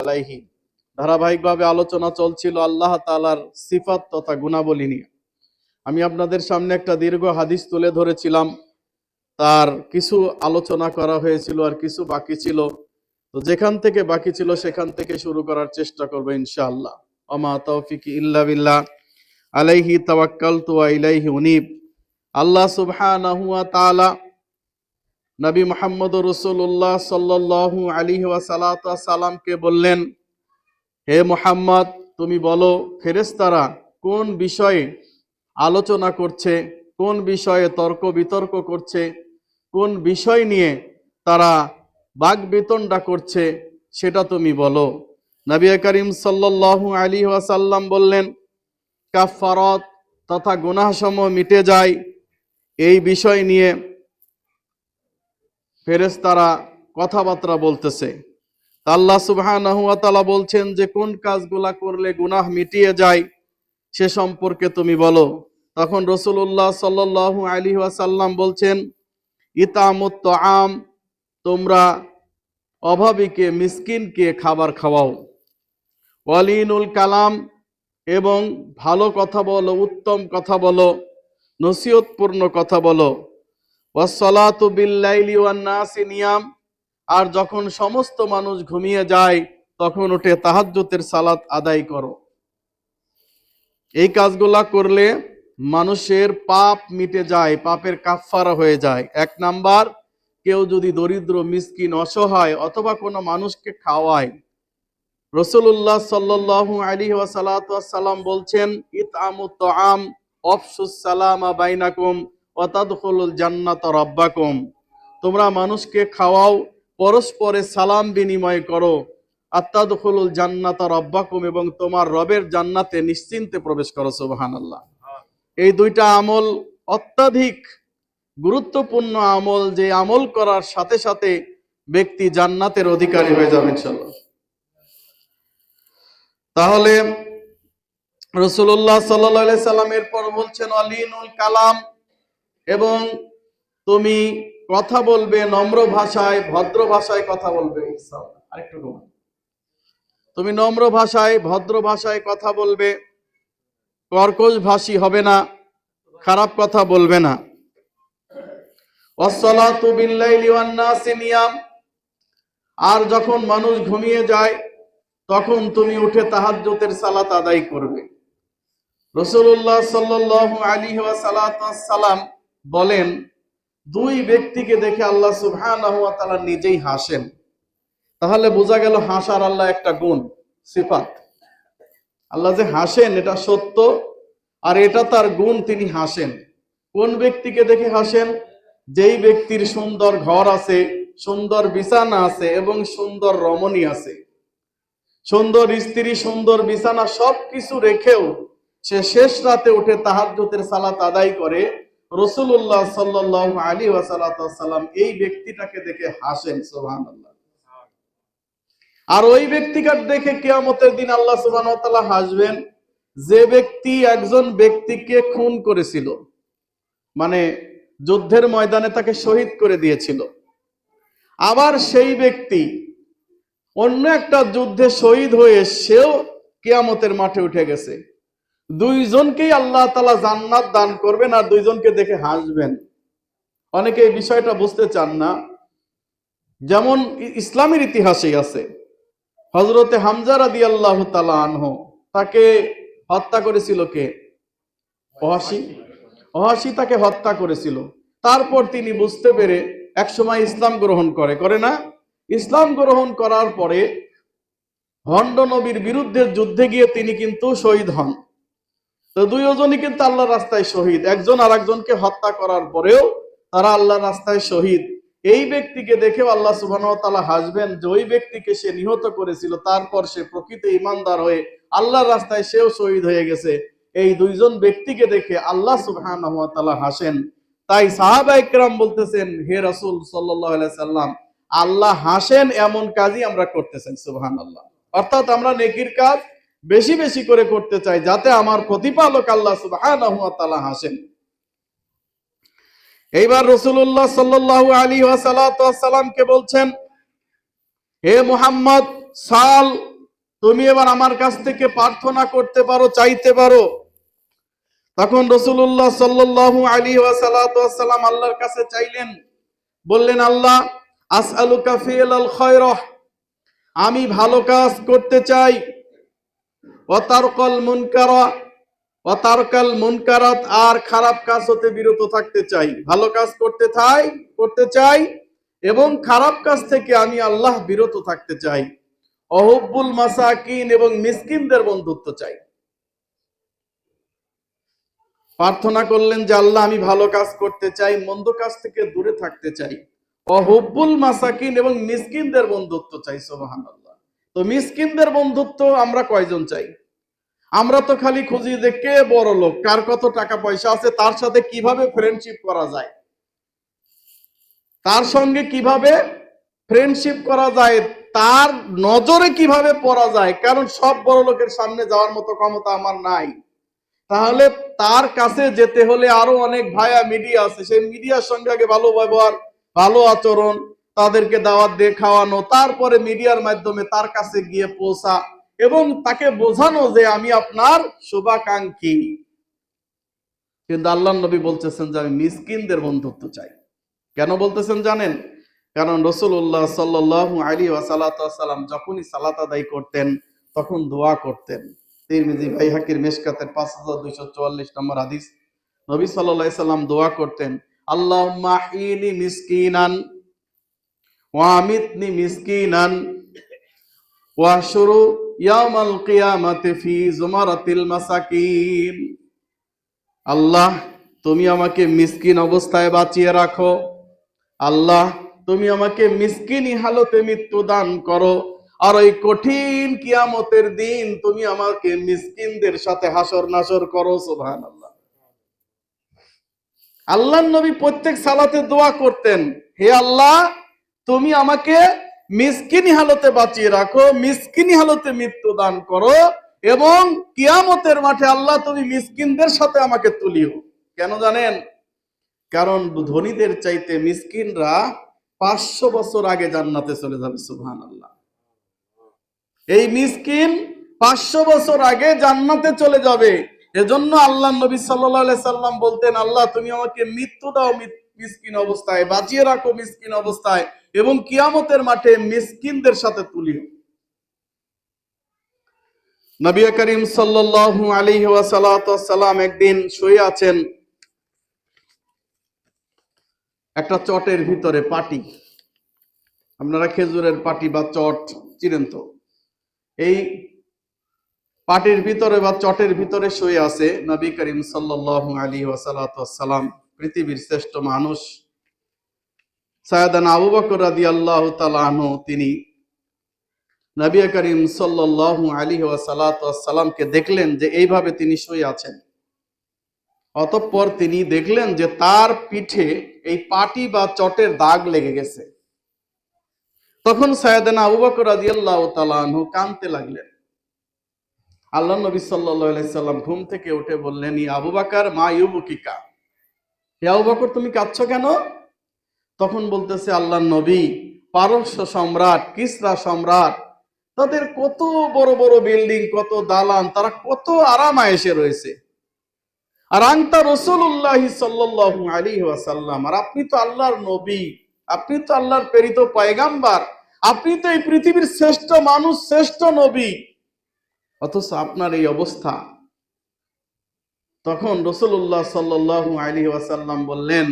আলাইহি। ধারাবাহিকভাবে আলোচনা চলছিল আল্লাহ তাআলার সিফাত তথা গুণাবলী নিয়ে। আমি আপনাদের সামনে একটা দীর্ঘ হাদিস তুলে ধরেছিলাম, তার কিছু আলোচনা করা হয়েছিল আর কিছু বাকি ছিল। তো যেখান থেকে বাকি ছিল সেখান থেকে শুরু করার চেষ্টা করব ইনশাআল্লাহ। ওমা তাওফিকি ইল্লা বিল্লাহ, আলাইহি তাওয়াক্কালতু ওয়া ইলাইহি উনীব। আল্লাহ সুবহানাহু ওয়া তাআলা নবী মুহাম্মদ রাসূলুল্লাহ সাল্লাল্লাহু আলাইহি ওয়াসাল্লামকে বললেন, হে মুহাম্মদ, তুমি বলো ফেরেশতারা কোন বিষয়ে আলোচনা করছে, কোন বিষয়ে তর্ক বিতর্ক করছে, কোন বিষয় নিয়ে তারা বাকবিতণ্ডা করছে, সেটা তুমি বলো। নবী করিম সাল্লাল্লাহু আলাইহি ওয়াসাল্লাম বললেন, কাফফারাত তথা গুনাহসমূহ মিটে যায়, এই বিষয় নিয়ে ফেরেশতারা কথাবার্তা বলতেছে। আল্লাহ সুবহানাহু ওয়া তাআলা বলছেন যে কোন কাজগুলা করলে গুনাহ মিটিয়ে যায় সে সম্পর্কে তুমি বলো। তখন রাসূলুল্লাহ সাল্লাল্লাহু আলাইহি ওয়াসাল্লাম বলছেন, ইতামুত তাআম, তোমরা অভাবীকে মিসকিনকে খাবার খাওয়াও। ওয়ালিনুল কালাম, এবং ভালো কথা বলো, উত্তম কথা বলো, নসিহতপূর্ণ কথা বলো। ওয়াসসালাতু বিল্লাইলি ওয়ান নাসি নিয়াম, আর যখন সমস্ত মানুষ ঘুমিয়ে যায় তখন উঠে তাহাজ্জুদের সালাত আদায় করো। এই কাজগুলা করলে মানুষের পাপ মিটে যায়, পাপের কাফফারা হয়ে যায়। এক নাম্বার, কেউ যদি দরিদ্র মিসকিন অসহায় অথবা কোনো মানুষকে খাওয়ায়, রাসূলুল্লাহ সাল্লাল্লাহু আলাইহি ওয়াসাল্লাম বলছেন, ইতআমুত তাআম আফশুস সালামা বাইনাকুম ওয়া তাদখুলুল জান্নাতা রাব্বাকুম, তোমরা মানুষকে খাওয়াও, পরস্পরে সালাম বিনিময় করো। আত্তাদখুলুল জান্নাতা রাব্বাকুম, এবং তোমার রবের জান্নাতে নিশ্চিন্তে প্রবেশ করো। সুবহানাল্লাহ। এই দুইটা আমল অত্যাধিক গুরুত্বপূর্ণ আমল, যে আমল করার সাথে সাথে ব্যক্তি জান্নাতের অধিকারী হয়ে যাবে ইনশাআল্লাহ। তাহলে রাসূলুল্লাহ সাল্লাল্লাহু আলাইহি সাল্লাম এরপর বলছেন, আলিনুল কালাম, এবং তুমি কথা বলবে নম্র ভাষায়, ভদ্র ভাষায় কথা বলবে। আরেকটু কমান। তুমি নম্র ভাষায়, ভদ্র ভাষায় কথা বলবে, কর্কশ ভাষী হবে না, খারাপ কথা বলবে না। ওয়াসসালাতু বিল্লাইলি ওয়ান নাসি নিয়াম, আর যখন মানুষ ঘুমিয়ে যায় তখন তুমি উঠে তাহাজ্জুদের সালাত আদায় করবে। রাসূলুল্লাহ সাল্লাল্লাহু আলাইহি ওয়াসাল্লাম বলেন, দুই ব্যক্তিকে দেখে আল্লাহ সুবহানাহু ওয়া তাআলা নিজেই হাসেন। তাহলে বোঝা গেল হাসার আল্লাহ একটা গুণ, সিফাত। আল্লাহ যে হাসেন এটা সত্য, আর এটা তার গুণ, তিনি হাসেন। কোন ব্যক্তিকে দেখে হাসেন? যেই ব্যক্তির সুন্দর ঘর আছে, সুন্দর বিছানা আছে এবং সুন্দর রমণী আছে, সুন্দর স্ত্রী, সুন্দর বিছানা, সবকিছু রেখেও সে শেষ রাতে উঠে তাহাজ্জুদের সালাত আদায় করে, রাসূলুল্লাহ সাল্লাল্লাহু আলাইহি ওয়াসাল্লাম এই ব্যক্তিটাকে দেখে হাসেন। সুবহানাল্লাহ। আর ওই ব্যক্তিকে দেখে কিয়ামতের দিন আল্লাহ সুবহানাহু ওয়া তাআলা হাসবেন, যে ব্যক্তি একজন ব্যক্তিকে খুন করেছিল, মানে যুদ্ধের ময়দানে তাকে শহীদ করে দিয়েছিল। আবার সেই ব্যক্তি অন্য একটা যুদ্ধে শহীদ হয়ে সেও কিয়ামতের মাঠে উঠে গেছে। দুইজনকেই আল্লাহ তাআলা জান্নাত দান করবেন আর দুইজনকে দেখে হাসবেন। অনেকে এই বিষয়টা বুঝতে চান না। যেমন ইসলামের ইতিহাসেই আছে, হযরতে হামজা রাদিয়াল্লাহু তাআলা আনহু, তাকে হত্যা করেছিল কে? ওহাসি তাকে হত্যা করেছিল। তারপর তিনি বুঝতে পেরে একসময় ইসলাম গ্রহণ করে না? ইসলাম গ্রহণ করার পরে ভণ্ড নবীর বিরুদ্ধে যুদ্ধে গিয়ে তিনি কিন্তু শহীদ হন। তো দুইজনই কিন্তু আল্লাহর রাস্তায় শহীদ, একজন আর একজনকে হত্যা করার পরেও তারা আল্লাহর রাস্তায় শহীদ। এই ব্যক্তিকে দেখেও আল্লাহ সুবহানাহু ওয়া তাআলা হাসবেন, যে ওই ব্যক্তিকে সে নিহত করেছিল, তারপর সে প্রকৃত ঈমানদার হয়ে আল্লাহর রাস্তায় সেও শহীদ হয়ে গেছে। এই দুইজন ব্যক্তিকে দেখে আল্লাহ সুবহানাহু ওয়া তাআলা হাসেন। তাই সাহাবায়ে কেরাম বলতেছেন, হে রাসূল সাল্লাল্লাহু আলাইহি সাল্লাম, আল্লাহ হাসেন এমন কাজই আমরা করতেছেন। সুবহানাল্লাহ। অর্থাৎ আমরা নেকির কাজ বেশি বেশি করে করতে চাই, যাতে আমার প্রতিপালক আল্লাহ সুবহানাহু ওয়া তাআলা হাসেন। এইবার রাসূলুল্লাহ সাল্লাল্লাহু আলাইহি ওয়াসাল্লামকে বলছেন, হে মুহাম্মদ, সাল তুমি এবার আমার কাছ থেকে প্রার্থনা করতে পারো, চাইতে পারো। তখন রাসূলুল্লাহ সাল্লাল্লাহু আলাইহি ওয়াসাল্লাম আল্লাহর কাছে চাইলেন, বললেন, আল্লাহ, আসআলুকা ফিআল খায়রাহ, আমি ভালো কাজ করতে চাই, ওয়া তারকাল মুনকারা, ওয়া তারকাল মুনকারাত, আর খারাপ কাজ হতে বিরত থাকতে চাই। ভালো কাজ করতে চাই এবং খারাপ কাজ থেকে আমি আল্লাহ বিরত থাকতে চাই। অহুব্বুল মাসাকিন, এবং মিসকিনদের বন্ধুত্ব চাই। প্রার্থনা করলেন যে আল্লাহ, আমি ভালো কাজ করতে চাই, মন্দ কাজ থেকে দূরে থাকতে চাই। অহুব্বুল মাসাকিন, এবং মিসকিনদের বন্ধুত্ব চাই। সুবহানাল্লাহ। তো মিসকিনদের বন্ধুত্ব আমরা কয়জন চাই? আমরা তো খালি খুঁজি যে কে বড় লোক, কার কত টাকা পয়সা আছে, তার সাথে কিভাবে ফ্রেন্ডশিপ করা যায়, তার সঙ্গে কিভাবে ফ্রেন্ডশিপ করা যায়, তার নজরে কিভাবে পড়া যায়। কারণ সব বড় লোকের সামনে যাওয়ার মতো ক্ষমতা আমার নাই। তাহলে তার কাছে যেতে হলে আরো অনেক ভাইয়া মিডিয়া আছে, সেই মিডিয়ার সঙ্গে আগে ভালো ব্যবহার, ভালো আচরণ, তাদেরকে দাওয়াত দিয়ে খাওয়ানো, তারপরে মিডিয়ার মাধ্যমে তার কাছে গিয়ে পৌঁছা এবং তাকে বোঝানো যে আমি আপনার শুভাকাঙ্ক্ষী। কিন্তু আল্লাহ নবী বলতেছেন যে আমি মিসকিনদের বন্ধুত্ব চাই। কেন বলতেছেন জানেন? কারণ রাসূলুল্লাহ সাল্লাল্লাহু আলাইহি ওয়াসাল্লাম যখনই সালাত আদায় করতেন তখন দোয়া করতেন। তিরমিজি, বাইহাকির মিশকাতের 5244 নম্বর হাদিস। নবী সাল্লাল্লাহু আলাইহি সাল্লাম দোয়া করতেন, আল্লাহুম্মা আহইনি মিসকিনান ওয়া আমিতনি মিসকিনান ওয়া শুরু ইয়াউমাল কিয়ামাতি ফি জুমারাতিল মাসাকিন। আল্লাহ, তুমি আমাকে মিসকিন অবস্থায় বাঁচিয়ে রাখো। আল্লাহ, তুমি আমাকে মিসকিনি হালতে মৃত্যু দান করো। আর ওই কঠিন কিয়ামতের দিন তুমি আমাকে মিসকিনদের সাথে হাসর নাসর করো। সুবহানাল্লাহ। আল্লাহর নবী প্রত্যেক সালাতে দোয়া করতেন, হে আল্লাহ, তুমি আমাকে মিসকিনি হালতে বাঁচিয়ে রাখো, মিসকিনি হালতে মৃত্যু দান করো, এবং কিয়ামতের মাঠে আল্লাহ তুমি মিসকিনদের সাথে আমাকে তুলিও। কেন জানেন? কারণ ধনীদের চাইতে মিসকিনরা 500 বছর আগে জান্নাতে চলে যাবে। সুবহানাল্লাহ। এই মিসকিন 500 বছর আগে জান্নাতে চলে যাবে। এজন্য আল্লাহ নবী সাল্লাল্লাহু আলাইহি সাল্লাম বলতেন, আল্লাহ তুমি আমাকে মৃত্যু দাও মিসকিন অবস্থায়, বাঁচিয়ে রাখো মিসকিন অবস্থায়, এবং কিয়ামতের মাঠে মিসকিনদের সাথে তুলিও। নবী করিম সাল্লাল্লাহু আলাইহি ওয়াসাল্লাম একদিন শুয়ে আছেন একটা চটের ভিতরে, পাটি, আপনারা খেজুরের পাটি বা চট চিনেন তো, এই পাটির ভিতরে বা চটের ভিতরে শুয়ে আছে নবী করিম সাল্লাল্লাহু আলাইহি ওয়াসাল্লাম, পৃথিবীর শ্রেষ্ঠ মানুষ সাইয়েদানা আবু বকর রাদিয়াল্লাহু তাআলা আনহু। তিনি নবী করিম সাল্লাল্লাহু আলাইহি ওয়াসাল্লামকে দেখলেন যে এইভাবে তিনি শুয়ে আছেন। অতঃপর তিনি দেখলেন যে তার পিঠে এই পাটি বা চটের দাগ লেগে গেছে। তখন সাইয়েদানা আবু বকর রাদিয়াল্লাহু তাআলা আনহু কাঁদতে লাগলেন। আল্লাহ নবী সাল্লাল্লাহু আলাইহি সাল্লাম ঘুম থেকে উঠে বললেন, ইয়া আবু বকর মা ইউবকিকা, হে আবু বকর তুমি কাঁদছো কেন? তখন বলতেছে, আল্লাহর নবী, পারস্য সম্রাট, কিসরা সম্রাট, তাদের কত বড় বড় বিল্ডিং, কত দালান, তারা কত আরামায়েশে রয়েছে, আর আনতা রাসূলুল্লাহি সাল্লাল্লাহু আলাইহি ওয়াসাল্লাম, আর আপনি তো আল্লাহর নবী, আপনি তো আল্লাহর প্রেরিত পয়গাম্বার, আপনি তো এই পৃথিবীর শ্রেষ্ঠ মানুষ, শ্রেষ্ঠ নবী, অথচ আপনার এই অবস্থা। তখন রাসূলুল্লাহ সাল্লাল্লাহু আলাইহি ওয়াসাল্লাম বললেন,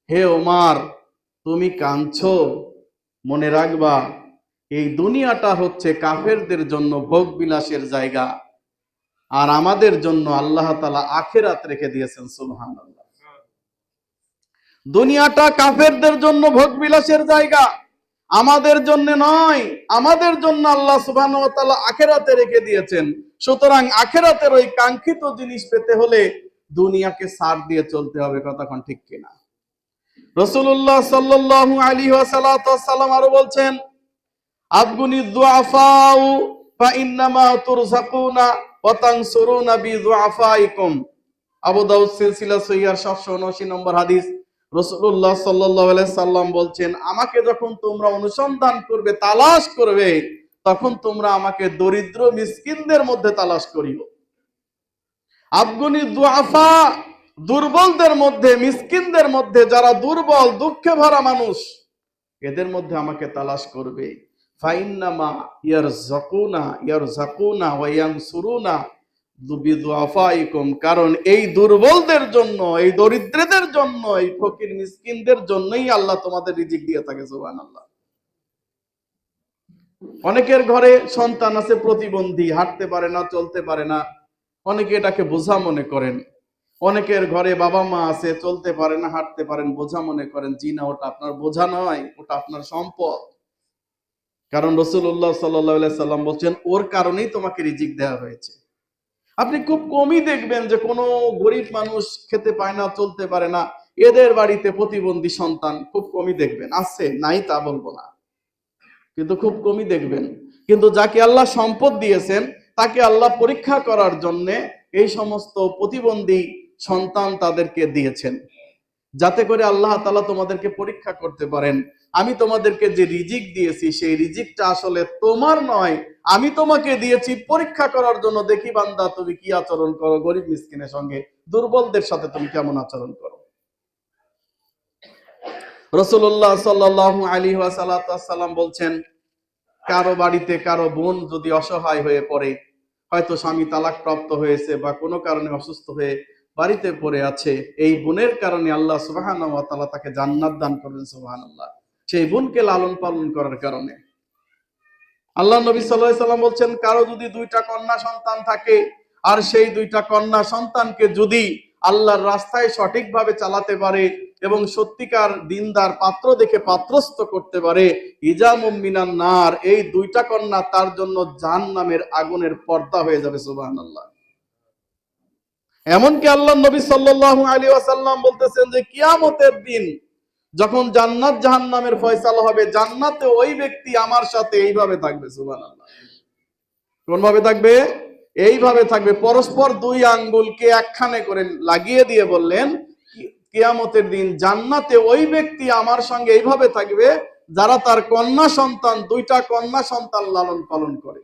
হে ওমর, তুমি কাঁদছো, মনে রাখবা এই দুনিয়াটা হচ্ছে কাফেরদের জন্য ভোগ বিলাসের জায়গা, আর আমাদের জন্য আল্লাহ তাআলা আখিরাত রেখে দিয়েছেন। সুবহানাল্লাহ। দুনিয়াটা কাফেরদের জন্য ভোগ বিলাসের জায়গা, আমাদের জন্য নয়, আমাদের জন্য আল্লাহ সুবহানাহু ওয়া তাআলা আখিরাতে রেখে দিয়েছেন। সুতরাং আখিরাতের ওই কাঙ্ক্ষিত জিনিস পেতে হলে দুনিয়াকে ছাড় দিয়ে চলতে হবে। কথা কোন ঠিক কিনা? রাসূলুল্লাহ সাল্লাল্লাহু আলাইহি ওয়াসাল্লাম আরো বলছেন, আবগুনি দুআফাউ ফা ইন্নামা তুরযাকুনা ওয়া তানসুরুনা বিদুআফাইকুম। আবু দাউদ সিলসিলা সহিহ 779 নম্বর হাদিস। রাসূলুল্লাহ সাল্লাল্লাহু আলাইহি সাল্লাম বলছেন, আমাকে যখন তোমরা অনুসন্ধান করবে, তালাশ করবে, তখন তোমরা আমাকে দরিদ্র মিসকিনদের মধ্যে তালাশ করিও। আবগুনি দুআফা, দুর্বলদের মধ্যে, মিসকিনদের মধ্যে, যারা দুর্বল দুঃখে ভরা মানুষ, এদের মধ্যে আমাকে তালাশ করবে। ফাইন্নামা ইয়ারযাকুনা ওয়া ইয়ানসুরুনা বিদুআফাইকুম, কারণ এই দুর্বলদের জন্য, এই দরিদ্রদের জন্য, এই ফকির মিসকিনদের জন্যই আল্লাহ তোমাদের রিজিক দিয়ে থাকে। সুবহানাল্লাহ। অনেকের ঘরে সন্তান আছে প্রতিবন্ধী, হাঁটতে পারে না, চলতে পারে না, অনেকে এটাকে বোঝা মনে করেন। অনেকের ঘরে বাবা মা আছে, চলতে পারে না, হাঁটতে পারেন, বোঝা মনে করেন। জি না, ওটা আপনার বোঝা নয়, ওটা আপনার সম্পদ। কারণ রাসূলুল্লাহ সাল্লাল্লাহু আলাইহি সাল্লাম বলছেন, ওর কারণেই তোমাকে রিজিক দেওয়া হয়েছে। আপনি খুব কমই দেখবেন যে কোনো গরিব মানুষ খেতে পায় না, চলতে পারে না, এদের বাড়িতে প্রতিবন্ধী সন্তান খুব কমই দেখবেন। আছে, নাই তা বলবো না, কিন্তু খুব কমই দেখবেন। কিন্তু যাকে আল্লাহ সম্পদ দিয়েছেন, তাকে আল্লাহ পরীক্ষা করার জন্য এই সমস্ত প্রতিবন্ধী সন্তান তাদেরকে দিয়েছেন, যাতে করে আল্লাহ তাআলা তোমাদেরকে পরীক্ষা করতে পারেন। আমি তোমাদেরকে যে রিজিক দিয়েছি, সেই রিজিকটা আসলে তোমার নয়, আমি তোমাকে দিয়েছি পরীক্ষা করার জন্য। দেখি বান্দা, তুমি কি আচরণ করো গরিব মিসকিনের সঙ্গে, দুর্বলদের সাথে তুমি কেমন আচরণ করো। রাসূলুল্লাহ সাল্লাল্লাহু আলাইহি ওয়াসাল্লাম বলছেন, কারো বাড়িতে কারো বোন যদি অসহায় হয়ে পড়ে, হয়তো স্বামী তালাক প্রাপ্ত হয়েছে বা কোনো কারণে অসুস্থ হয়ে বাড়িতে পড়ে আছে, এই বোনের কারণে আল্লাহ সুবহানাহু ওয়া তাআলা তাকে জান্নাত দান করবেন। সুবহানাল্লাহ। সেই বোনকে লালন পালন করার কারণে। আল্লাহ নবী সাল্লাল্লাহু আলাইহি সাল্লাম বলছেন, কারো যদি দুইটা কন্যা সন্তান থাকে, আর সেই দুইটা কন্যা সন্তানকে যদি আল্লাহর রাস্তায় সঠিকভাবে চালাতে পারে এবং সত্যিকার দিনদার পাত্র দেখে পাত্রস্থ করতে পারে, হিজামুম মিনান নার, এই দুইটা কন্যা তার জন্য জাহান্নামের আগুনের পর্দা হয়ে যাবে। সুবহানাল্লাহ। এমনকি আল্লাহ নবী সাল্লাল্লাহু আলাইহি ওয়াসাল্লাম বলতেছেন যে কিয়ামতের দিন যখন জান্নাত জাহান্নামের ফয়সালা হবে, জান্নাতে ওই ব্যক্তি আমার সাথে এইভাবে থাকবে। সুবহানাল্লাহ। কোন ভাবে থাকবে? এইভাবে থাকবে। পরস্পর দুই আঙ্গুলকে একখানে করে লাগিয়ে দিয়ে বললেন, কিয়ামতের দিন জান্নাতে ওই ব্যক্তি আমার সঙ্গে এইভাবে থাকবে যারা তার কন্যা সন্তান, দুইটা কন্যা সন্তান লালন পালন করে।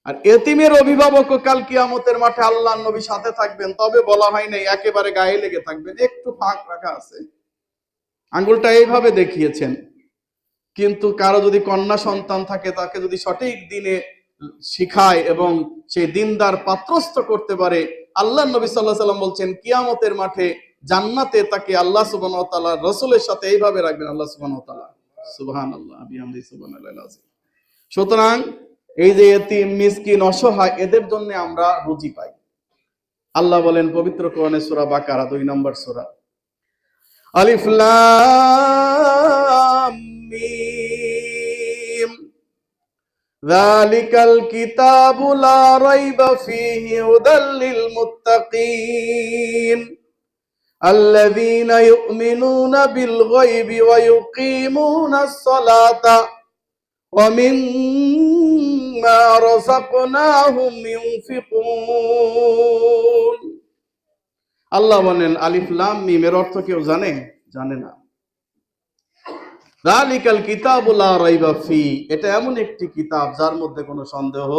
আর এতিমের অভিভাবক কাল কিয়ামতের মাঠে আল্লাহর নবী সাথে থাকবেন। তবে বলা হয় নাই একেবারে গায়ে লেগে থাকবেন, একটু ফাঁক রাখা আছে, আঙ্গুলটা এইভাবে দেখিয়েছেন। কিন্তু কারো যদি কন্যা সন্তান থাকে, তাকে যদি সঠিক দিনে শিখায় এবং সেই দিনদার পাত্রস্থ করতে পারে, আল্লাহ নবী সাল্লাল্লাহু আলাইহি সাল্লাম বলছেন কিয়ামতের মাঠে জান্নাতে তাকে আল্লাহ সুবহানাহু ওয়া তাআলা রাসূলের সাথে এইভাবে রাখবেন। আল্লাহ সুবহানাহু ওয়া তাআলা, সুবহানাল্লাহ বিহামদি সুবহানাল্লাহিল আযীম। সুতরাং এই যে এতিম মিসকিন অসহায়, এদের জন্য আমরা রুজি পাই। আল্লাহ বলেন পবিত্র কোরআনে সূরা বাকারা 2 নম্বর সূরা, আলিফ লাম মিম যালিকাল কিতাবু লা রাইবা ফীহি হুদাল লিল মুত্তাকিন আল্লাযীনা ইউমিনুনা বিল গায়বি ওয়া ইউকিমুনাস সালাতা ওয়া মিম্মা রাযাকনাহুম ইউনফিকুন। আল্লাহ বলেন আলিফ লাম মিম এর অর্থ কেউ জানে? জানে না। যালিকাল কিতাবু লা রাইবা ফি, এটা এমন একটি কিতাব যার মধ্যে কোনো সন্দেহ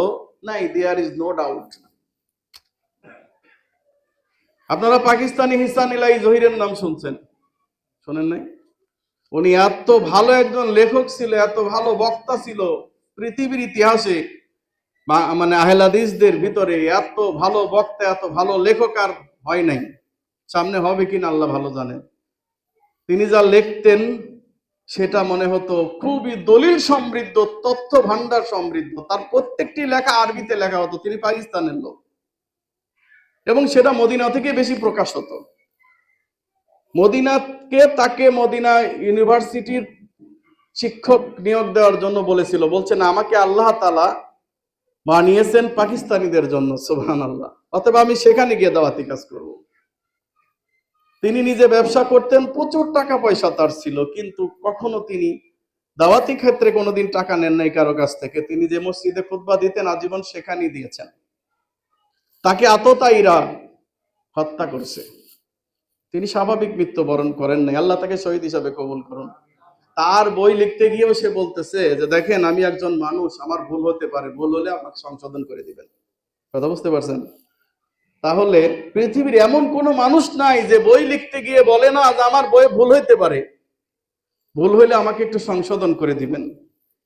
নাই, দেয়ার ইজ নো ডাউট। আপনারা পাকিস্তানি হিসান ইলাই জহিরের নাম শুনছেন? শোনেন নাই? উনি এত ভালো একজন লেখক ছিল, এত ভালো বক্তা ছিল, পৃথিবীর ইতিহাসে মানে আহলে হাদিসদের ভিতরে এত ভালো বক্তা, এত ভালো লেখক আর হয় নাই। সামনে হবে কিনা আল্লাহ ভালো জানেন। তিনি যা লিখতেন সেটা মনে হতো খুবই দলিল সমৃদ্ধ, তথ্য ভান্ডার সমৃদ্ধ। তার প্রত্যেকটি লেখা আরবিতে লেখা হতো। তিনি পাকিস্তানের লোক এবং সেটা মদিনা থেকে বেশি প্রকাশ হতো। তাকে মদিনা ইউনিভার্সিটির শিক্ষক নিয়োগ দেওয়ার জন্য বলেছিল। বলছেন আমাকে আল্লাহ তাআলা বানিয়েছেন পাকিস্তানিদের জন্য। সুবহানাল্লাহ। অতএব আমি সেখানে গিয়ে দাওয়াতি কাজ করব। তিনি নিজে ব্যবসা করতেন, প্রচুর টাকা পয়সা তার ছিল, কিন্তু কখনো তিনি দাওয়াতি ক্ষেত্রে কোনোদিন টাকা নেন নাই কারো কাছ থেকে। তিনি যে মসজিদে খুতবা দিতেন আজীবন সেখানেই দিয়েছেন। তাকে আততায়ীরা হত্যা করছে, তিনি স্বাভাবিক মৃত্যুবরণ করেন নাই। আল্লাহ তাকে শহীদ হিসাবে কবুল করুন। তার বই লিখতে গিয়েও সে বলতেছে যে দেখেন আমি একজন মানুষ, আমার ভুল হতে পারে, ভুল হলে আমাকে সংশোধন করে দিবেন। কথা বুঝতে পারছেন? তাহলে পৃথিবীর এমন কোনো মানুষ নাই যে বই লিখতে গিয়ে বলে না যে আমার বইয়ে ভুল হইতে পারে, ভুল হইলে আমাকে একটু সংশোধন করে দিবেন।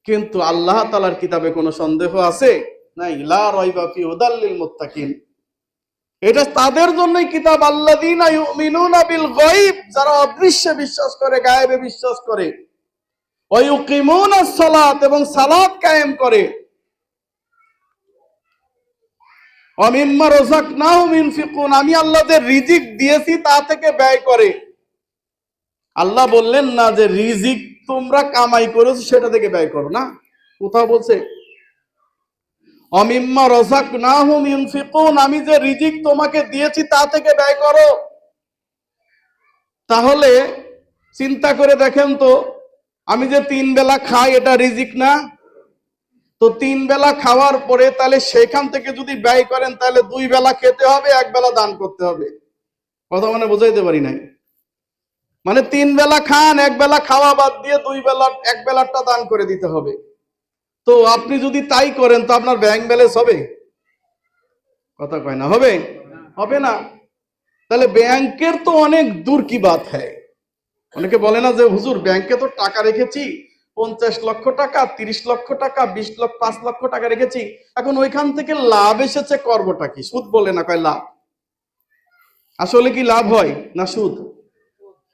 কিন্তু আল্লাহ তাআলার কিতাবে কোনো সন্দেহ আছে? নাই। লা রাইবা ফি হুদাল লিল মুত্তাকিন, এটা তাদের জন্যই কিতাব, আল্লাযীনা ইউমিনুনা বিল গায়ব, যারা অদৃশ্যে বিশ্বাস করে, গায়েবে বিশ্বাস করে, ওয়া ইউকিমুনাস সালাত, এবং সালাত কায়েম করে, ওয়া মিম্মা রাযাকনাহুম ইউনফিকুন, আমি আল্লাহ যে রিজিক দিয়েছি তা থেকে ব্যয় করে। আল্লাহ বললেন না যে রিজিক তোমরা কামাই করেছো সেটা থেকে ব্যয় করো, না। কোথাও বলছে ওয়া মিম্মা রাযাকনাহুম ইউনফিকুন, আমি যে রিজিক তোমাকে দিয়েছি তা থেকে ব্যয় করো। তাহলে চিন্তা করে দেখেন তো, আমি যে 3 বেলা খাই এটা রিজিক না? তো 3 বেলা খাওয়ার পরে তাহলে সেখান থেকে যদি ব্যয় করেন তাহলে 2 বেলা খেতে হবে, 1 বেলা দান করতে হবে। কথা মানে বোঝাইতে পারি নাই? মানে 3 বেলা খান, 1 বেলা খাওয়া বাদ দিয়ে 2 বেলা, 1 বেলাটা দান করে দিতে হবে। তো আপনি যদি তাই করেন তো আপনার ব্যাংক ব্যালেন্স হবে? কথা কয় না, হবে? হবে না। তাহলে ব্যাংকের তো অনেক দূর কি বাত হ্যায়। অনেকে বলে না যে হুজুর ব্যাংকে তো টাকা রেখেছি 50 লক্ষ টাকা, 30 লক্ষ টাকা, 20 লক্ষ, 5 লক্ষ টাকা রেখেছি, এখন ওইখান থেকে লাভ এসেছে, করবোটা কি? সুদ বলে না, কয় লাভ। আসলে কি লাভ হয় না সুদ?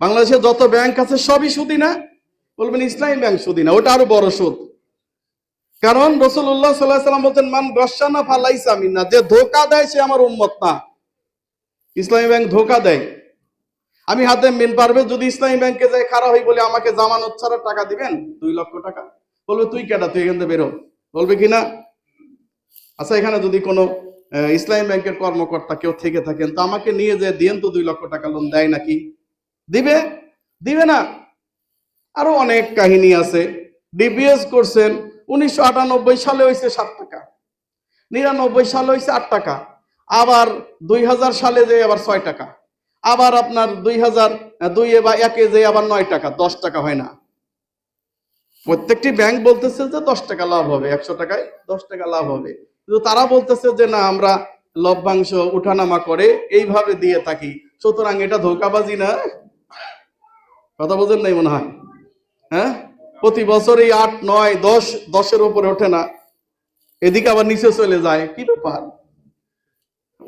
বাংলাদেশে যত ব্যাংক আছে সবই সুদি না? বলবেন ইসলামী ব্যাংক সুদি না, ওটা আরো বড় সুদ। কারণ রাসূলুল্লাহ সাল্লাল্লাহু আলাইহি ওয়াসাল্লাম বলেন মান গাশশানা ফালাইসা মিন্না, যে ধোঁকা দেয় সে আমার উম্মত না। ইসলামী ব্যাংক ধোঁকা দেয়। আমি হাতেম বিন পারভেজ যদি ইসলামী ব্যাংকে যাই খারাপ হই বলে আমাকে জামানত ছাড়া টাকা দিবেন 2 লক্ষ টাকা, বলবে তুই কেডা, তুই এখান থেকে বেরো, বলবে কি না? আচ্ছা, এখানে যদি কোনো ইসলামী ব্যাংকের কর্মকর্তা কেউ থেকে থাকেন তো আমাকে নিয়ে যে দিয়েন তো 2 লক্ষ টাকা লোন, দেয় নাকি? দিবে? দিবে না। আরো অনেক কাহিনী আছে। ডিবিএস করছেন 1998 সালে হয়েছে 7 টাকা, 99 সালে হয়েছে 8 টাকা, আবার 2000 সালে যে আবার 6 টাকা, আবার আপনার 2002 বা 1-এ যে আবার 9 টাকা, 10 টাকা হয় না। প্রত্যেকটি ব্যাংক বলতেছে যে 10 টাকা লাভ হবে, 100 টাকায় 10 টাকা লাভ হবে, কিন্তু তারা বলতেছে যে না, আমরা লভ্যাংশ উঠানামা করে এইভাবে দিয়ে থাকি, সুতরাং এটা ধোঁকাবাজি না? কথা বোঝেন নাই মনে হয়? হ্যাঁ, প্রতি বছর এই 8, 9, 10, 10-এর উপরে ওঠে না, এদিকে আবার নিচে চলে যায়, কি ব্যাপার?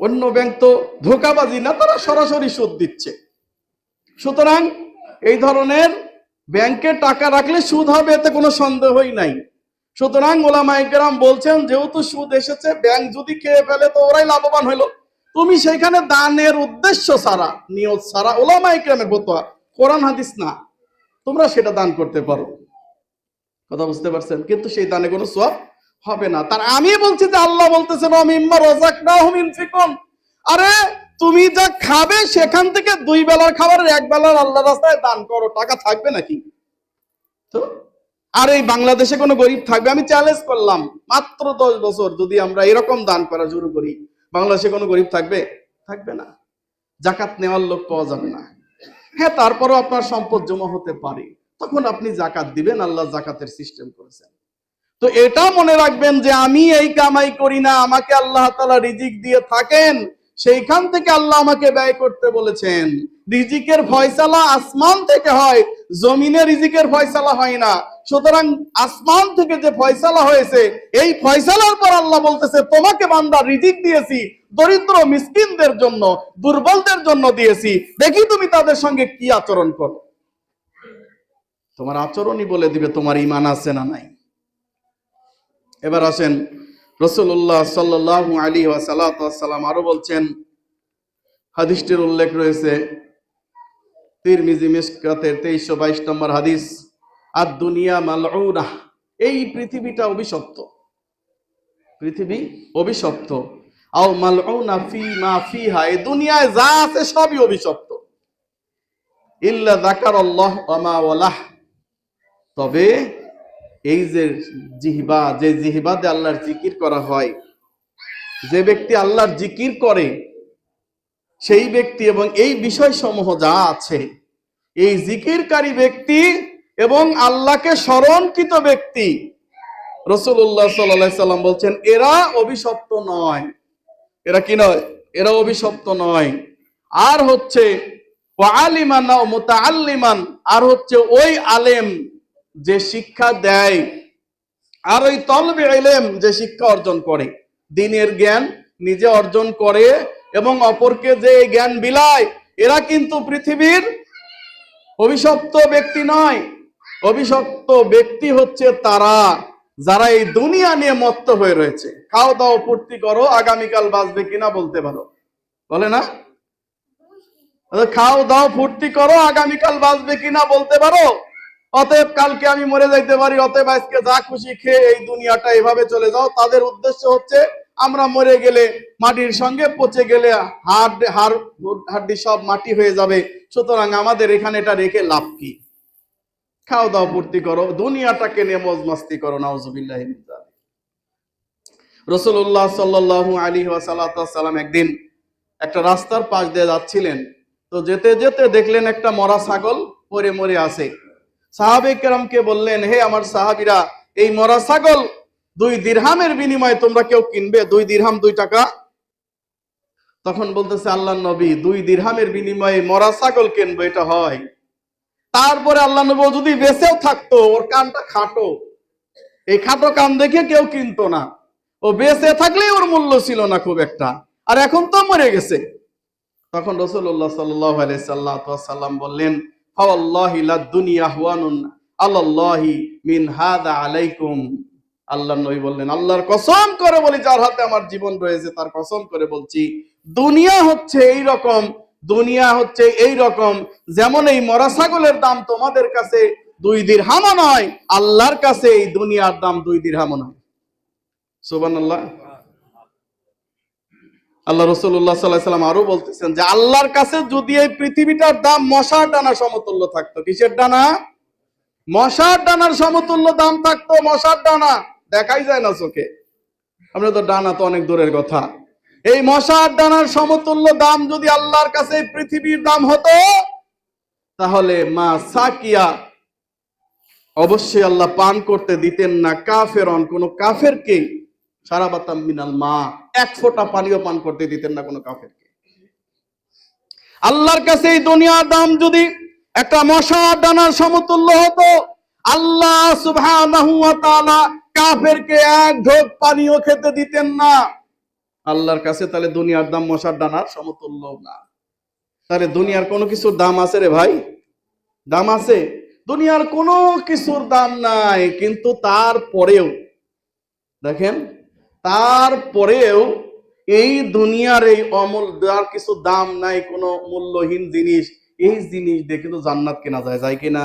অন্য ব্যাংক তো ধোঁকাবাজি না, তারা সরাসরি সুদ দিচ্ছে। সুতরাং এই ধরনের ব্যাংকে টাকা রাখলে সুদ হবে, এতে কোনো সন্দেহই নাই। সুতরাং ওলামায়ে কেরাম বলছেন যেহেতু সুদ এসেছে, ব্যাংক যদি খেয়ে ফেলে তো ওরাই লাভবান হলো। তুমি সেখানে দানের উদ্দেশ্য ছাড়া, নিয়ত ছাড়া, ওলামায়ে কেরামের ফতোয়া, কোরআন হাদিস না, তোমরা সেটা দান করতে পারো। কথা বুঝতে পারছেন? কিন্তু সেই দানে কোনো সওয়াব হবে না। তার আমি বলছি যে আল্লাহ বলতেছেন ওয়া মিম্মা রাযাকনাহুম ইউনফিকুন, আরে তুমি যা খাবে সেখান থেকে 2 বেলার খাবারের 1 বেলার আল্লাহর রাস্তায় দান করো, টাকা থাকবে নাকি? তো আর এই বাংলাদেশে কোনো গরিব থাকবে? আমি চ্যালেঞ্জ করলাম, মাত্র 10 বছর যদি আমরা এরকম দান করা শুরু করি, বাংলাদেশে কোনো গরিব থাকবে? থাকবে না। যাকাত নেওয়ার লোক পাওয়া যাবে না। হ্যাঁ, তারপরও আপনার সম্পদ জমা হতে পারে, তখন আপনি যাকাত দিবেন, আল্লাহ যাকাতের সিস্টেম করেছেন। তো এটা মনে রাখবেন যে আমি এই কামাই করি না, আমাকে আল্লাহ তাআলা রিজিক দিয়ে থাকেন, সেইখান থেকে আল্লাহ আমাকে ব্যয় করতে বলেছেন। রিজিকের ফয়সালা আসমান থেকে হয়, জমিনে রিজিকের ফয়সালা হয় না। সুতরাং আসমান থেকে যে ফয়সালা হয়েছে, এই ফয়সালার পর আল্লাহ বলতেছে তোমাকে বান্দা রিজিক দিয়েছি দরিদ্র মিসকিনদের জন্য, দুর্বলদের জন্য দিয়েছি, দেখি তুমি তাদের সঙ্গে কি আচরণ করো। তোমার আচরণই বলে দিবে তোমার ঈমান আছে না নাই। এবার আসেন, রাসূলুল্লাহ সাল্লাল্লাহু আলাইহি ওয়াসাল্লাম আরো বলছেন, হাদিসটির উল্লেখ রয়েছে তিরমিজি মিশকাতের 2322 নম্বর হাদিস, আদ-দুনিয়া মালউনাহ, এই পৃথিবীটা অভিশপ্ত, পৃথিবী অভিশপ্ত, আও মালউনা ফি মা ফিহা, এই দুনিয়ায় যা আছে সবই অভিশপ্ত, ইল্লা যাকারাল্লাহ ওয়া মা ওয়ালাহ, তবে এই যে জিহবা, যে জিহবাতে আল্লাহর জিকির করা হয়, যে ব্যক্তি আল্লাহর জিকির করে সেই ব্যক্তি এবং এই বিষয় সমূহ যা আছে, এই জিকিরকারী ব্যক্তি এবং আল্লাহকে স্মরণকৃত ব্যক্তি, রাসূলুল্লাহ সাল্লাল্লাহু আলাইহি সাল্লাম বলছেন এরা অভিশপ্ত নয়। এরা কি নয়? এরা অভিশপ্ত নয়। আর হচ্ছে ওয়ালিমান ও মুতাআল্লিমান, আর হচ্ছে ওই আলেম যে শিক্ষা দেয়, আর ওই তলবে ইলম যে শিক্ষা অর্জন করে, দ্বীনের জ্ঞান নিজে অর্জন করে এবং অপরকে যে জ্ঞান বিলায়, এরা কিন্তু পৃথিবীর অভিশপ্ত ব্যক্তি নয়। অভিশপ্ত ব্যক্তি হচ্ছে তারা যারা এই দুনিয়া নিয়ে মত্ত হয়ে রয়েছে। খাও দাও ফুর্তি করো, আগামীকাল বাঁচবে কিনা বলতে পারো, বলে না? খাও দাও ফুর্তি করো, আগামীকাল বাঁচবে কিনা বলতে পারো। অতএব কালকে আমি মরে যাইতে পারি, অতএব আজকে যা খুশি খেয়ে এই দুনিয়াটা এভাবে চলে যাও। তাদের উদ্দেশ্য হচ্ছে আমরা মরে গেলে মাটির সঙ্গে পচে গেলে হাড় সব মাটি হয়ে যাবে, সুতরাং আমাদের এখানে এটা রেখে লাভ কি? খাও দাও ফুর্তি করো, দুনিয়াটাকে নিয়ে মজ মাস্তি করো। নাউজুবিল্লাহি মিন যালিক। রাসূলুল্লাহ সাল্লাল্লাহু আলাইহি ওয়াসাল্লাম একদিন একটা রাস্তার পাশ দিয়ে যাচ্ছিলেন, তো যেতে যেতে দেখলেন একটা মরা ছাগল পড়ে মরে আছে। সাহাবে কেরামকে বললেন, হে আমার সাহাবীরা, এই মরা ছাগল 2 দিরহামের বিনিময়ে তোমরা কেউ কিনবে? 2 দিরহাম 2 টাকা। তখন বলতেছে আল্লাহর নবী, 2 দিরহামের বিনিময়ে মরা ছাগল কিনবো, এটা হয়? তারপরে আল্লাহ নবী যদি বেঁচেও থাকতো, ওর কানটা খাটো, এই খাটো কান দেখে কেউ কিনতো না। ও বেঁচে থাকলে ওর মূল্য ছিল না খুব একটা, আর এখন তো মরে গেছে। তখন রাসূলুল্লাহ সাল্লাল্লাহু আলাইহি সাল্লাম বললেন, ফাওয়াল্লাহি লাদ দুনিয়া হুয়ানুন আলাল্লাহি মিন হাদা আলাইকুম। আল্লাহর নবী বললেন, আল্লাহর কসম করে বলি, যার হাতে আমার জীবন রয়েছে তার কসম করে বলছি, দুনিয়া হচ্ছে এই রকম, দুনিয়া হচ্ছে এই রকম যেমন এই মরা ছাগলের দাম তোমাদের কাছে 2 দিরহামও নয়, আল্লাহর কাছে এই দুনিয়ার দাম 2 দিরহামও নয়। সুবহানাল্লাহ। আল্লাহ রাসূলুল্লাহ সাল্লাল্লাহু আলাইহি সাল্লাম আরো বলতেছেন যে আল্লাহর কাছে যদি এই পৃথিবীটার দাম মশার ডানা সমতুল্য থাকতো। কিসের ডানা? মশার ডানার সমতুল্য দাম থাকতো। মশার ডানা দেখাই যায় না চোখে, আমরা তো ডানা তো অনেক দূরের কথা। এই মশার ডানার সমতুল্য দাম যদি আল্লাহর কাছে পৃথিবীর দাম হতো, তাহলে মা সাকিয়া, অবশ্যই আল্লাহ পান করতে দিতেন না কাফেরন, কোন কাফেরকে, সারাবাতাম মিনাল মা, 1 ফোঁটা পানিও পান করতে দিতেন না কোন কাফেরকে। আল্লাহর কাছে এই দুনিয়ার দাম যদি একটা মশার ডানার সমতুল্য হতো, আল্লাহ সুবহানাহু ওয়া তাআলা কাফেরকে 1 ঢোক পানিও খেতে দিতেন না। আল্লাহর কাছে তাহলে দুনিয়ার দাম মশার ডানার সমতুল্য না। তাহলে দুনিয়ার কোনো কিছুর দাম আছে রে ভাই? দাম আছে? দুনিয়ার কোনো কিছুর দাম নাই। কিন্তু তারপরেও দেখেন, তারপরেও এই দুনিয়ার এই অমূল্য কিছু দাম নাই, কোনো মূল্যহীন জিনিস, এই জিনিস দিয়ে কিন্তু জান্নাত কেনা যায়, যায় কিনা?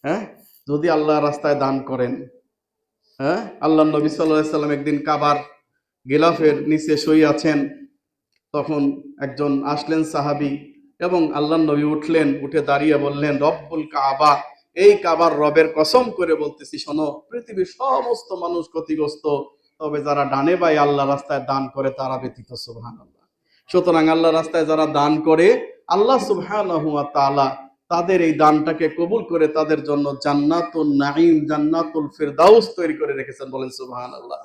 হ্যাঁ, যদি আল্লাহ রাস্তায় দান করেন। হ্যাঁ, আল্লাহ নবী সাল্লাল্লাহু আলাইহি সাল্লাম একদিন কাবার গিলাফের নিচে শুয়ে আছেন, তখন একজন আসলেন সাহাবী, এবং আল্লাহ নবী উঠলেন, উঠে দাঁড়িয়ে বললেন, রব্বুল কাবা, এই কাবার রবের কসম করে বলতেছি, শোনো, পৃথিবীর সমস্ত মানুষ ক্ষতিগ্রস্ত, তবে যারা ডানে বাই আল্লাহ রাস্তায় দান করে তারা ব্যতীত। সুবহানাল্লাহ। সুতরাং আল্লাহ রাস্তায় যারা দান করে, আল্লাহ সুবহানাহু ওয়া তাআলা তাদের এই দানটাকে কবুল করে তাদের জন্য জান্নাতুন নাঈম, জান্নাতুল ফিরদাউস তৈরি করে রেখেছেন। বলেন সুবহানাল্লাহ।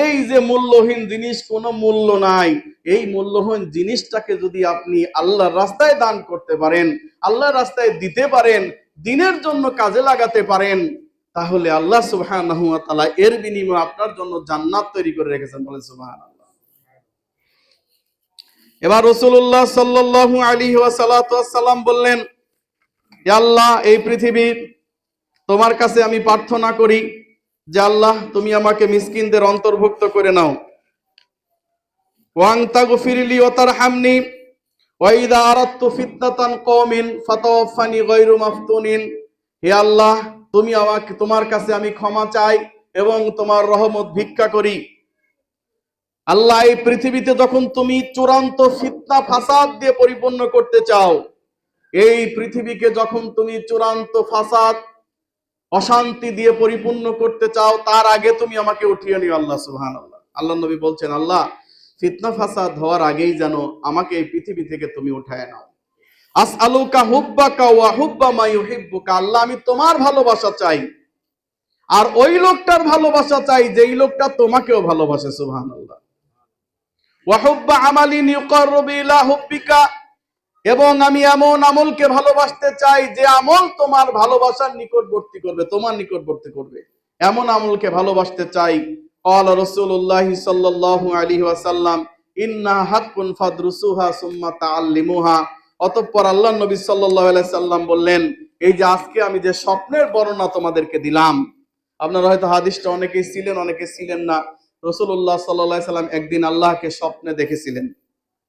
এই যে মূল্যহীন জিনিস, কোনো মূল্য নাই, এই মূল্যহীন জিনিসটাকে যদি আপনি আল্লাহর রাস্তায় দান করতে পারেন, আল্লাহর রাস্তায় দিতে পারেন, দ্বীনের জন্য কাজে লাগাতে পারেন, তাহলে আল্লাহ সুবহানাহু ওয়া তাআলা এর বিনিময়ে আপনার জন্য জান্নাত তৈরি করে রেখেছেন। বলেন সুবহানাল্লাহ। এবার রাসূলুল্লাহ সাল্লাল্লাহু আলাইহি ওয়াসাল্লাম বললেন, ইয়া আল্লাহ, এই পৃথিবীর তোমার কাছে আমি প্রার্থনা করি যে আল্লাহ, তুমি আমাকে মিসকিনদের অন্তর্ভুক্ত করে নাও। ওয়াং তাগফিরলি ওয়া তারহামনি ওয়া ইযা আরাদতু ফিতনাতান কওমিন ফাতাওয়াফানি গায়রু মাফতুনিন। হে আল্লাহ, তুমি আমাকে, তোমার কাছে আমি ক্ষমা চাই এবং তোমার রহমত ভিক্ষা করি। আল্লাহ, এই পৃথিবীতে যখন তুমি চূড়ান্ত ফিতনা ফাসাদ দিয়ে পরিপূর্ণ করতে চাও, এই পৃথিবীকে যখন তুমি চূড়ান্ত ফাসাদ অশান্তি দিয়ে পরিপূর্ণ করতে চাও, তার আগে তুমি আমাকে উঠিয়ে নিও। আল্লাহ সুবহানাল্লাহ। আল্লাহ নবী বলছেন, আল্লাহ, ফিতনা ফাসাদ হওয়ার আগেই যেন আমাকে এই পৃথিবী থেকে তুমি উঠায় নাও। আসআলুকা হুব্বাকা ওয়া হুব্বা মা ইউহিব্বুকা, আল্লাহ আমি তোমার ভালোবাসা চাই আর ওই লোকটার ভালোবাসা চাই যেই লোকটা তোমাকেও ভালোবাসে। সুবহানাল্লাহ। ওয়া হুব্বা আমালিন ইউকাররিবু ইলা হুব্বিকা, এবং আমি এমন আমলকে ভালোবাসতে চাই যে আমল তোমার ভালোবাসার নিকটবর্তী করবে, তোমার নিকটবর্তী করবে, এমন আমলকে ভালোবাসতে চাই। ক্বালা রাসূলুল্লাহ সাল্লাল্লাহু আলাইহি ওয়াসাল্লাম ইন্না হাক্কুন ফাদরুসুহা সুম্মা তাআল্লিমুহা। অতঃপর আল্লাহর নবী সাল্লাল্লাহু আলাইহি সাল্লাম বললেন, এই যে আজকে আমি যে স্বপ্নের বর্ণনা তোমাদেরকে দিলাম, আপনারা হয়তো হাদিসটা অনেকেই ছিলেন অনেকে ছিলেন না। রাসূলুল্লাহ সাল্লাল্লাহু আলাইহি সাল্লাম একদিন আল্লাহকে স্বপ্নে দেখেছিলেন।